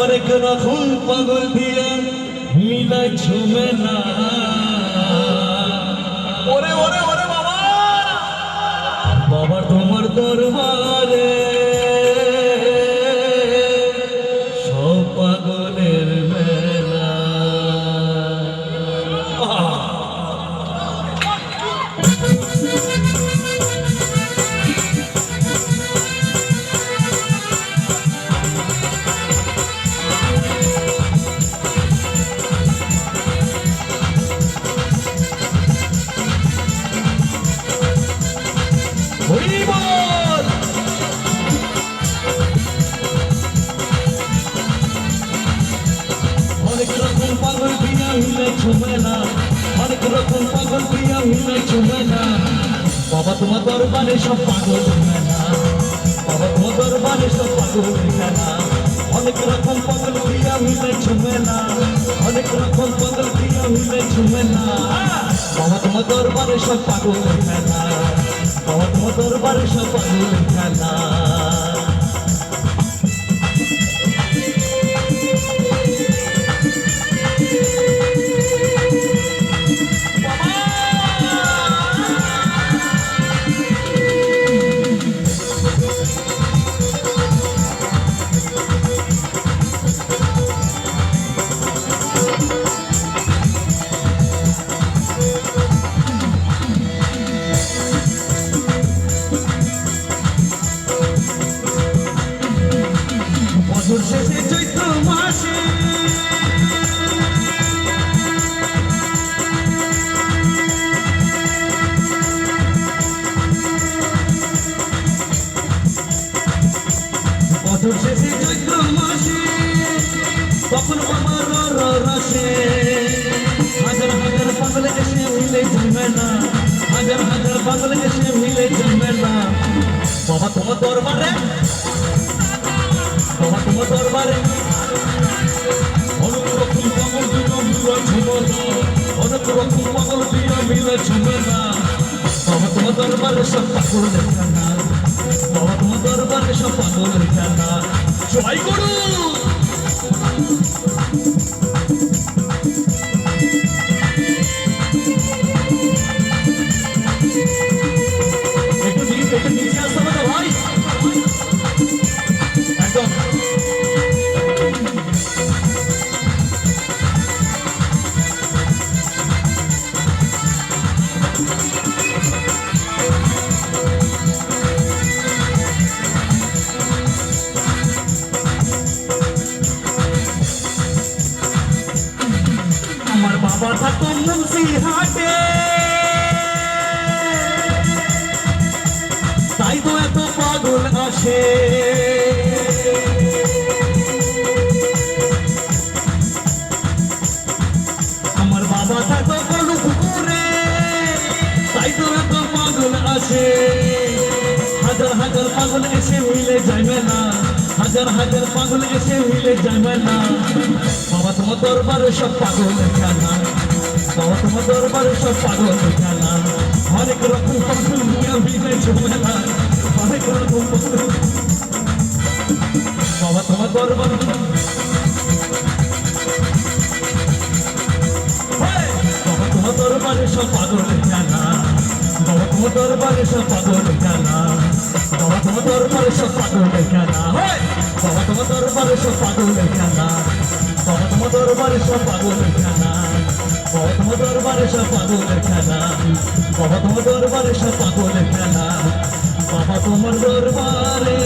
হরেক রকম পাগল দিয়া মিলাই ঝুমে না। ওরে ওরে ওরে বাবা, বাবা তোমার দরবারে সব পাগলের মেলা। অনেক রকম পাগল প্রিয়া মিলে ঝুমেলা, অনেক রকম পাগল প্রিয়া মিলে ঝুমেলা। বাবা তোমার দরবারে সব পাগল মেলা, বাবা তোমার দরবারে সব পাগল মেলা। অনেক রকম পাগল প্রিয়া মিলে ঝুমেলা, অনেক রকম পাগল প্রিয়া মিলে ঝুমেলা। বাবা তোমার দরবারে সব পাগল মেলা, বাবা তোমার দরবারে সব পাগল মেলা। শেষে চৈত্র মাসে বছর শেষে চৈত্র মাসে তখন আমার রসে হাজার হাজার পাগল এসে মিলে জমে না, হাজার হাজার পাগল এসে মিলে জমে না। বাবা তোমার দরবারে, বাবা তোমার দরবারে অনেক রকম পাগল প্রিয়া মিলে ঝুমেলা, অনেক রকম পাগল প্রিয়া মিলে ঝুমেলা। বাবা তোমার দরবারে সব পাগল খেলা, বাবা তোমার দরবারে সব পাগল খেলা। জয় গুরু। একটু নিচে আসতে হবে না ভাই, একদম আমার বাবা থাকতো মুন্সিহাটে, তাই তো এত পাগল আসে। আমার বাবা থাকতো কোনো পুকুরে, তাই তো এত পাগল আসে। হাজার হাজার পাগল এসে মিলে যাবে না, হাজার হাজার পাগল এসে মিলে যাবে না। বাবা তোমার দরবারে সব পাগল খেলা, বাবা তোমার দরবারে সব পাগল খেলা। অনেক রকম পাগল প্রিয়া মিলে ঝুমেলা, অনেক রকম পাগল। বাবা তোমার দরবারে, বাবা তোমার দরবারে সব পাগল খেলা, বাবা তোমার দরবারে সব পাগল খেলা, বাবা তোমার দরবারে সব পাগল খেলা। বাবা তোমার দরবারে সব পাগল খেলা, বাবা তোমার দরবারে সব পাগল খেলা, বাবা তোমার দরবারে সব পাগল খেলা, বাবা তোমার দরবারে সব পাগল খেলা। বাবা তোমার দরবারে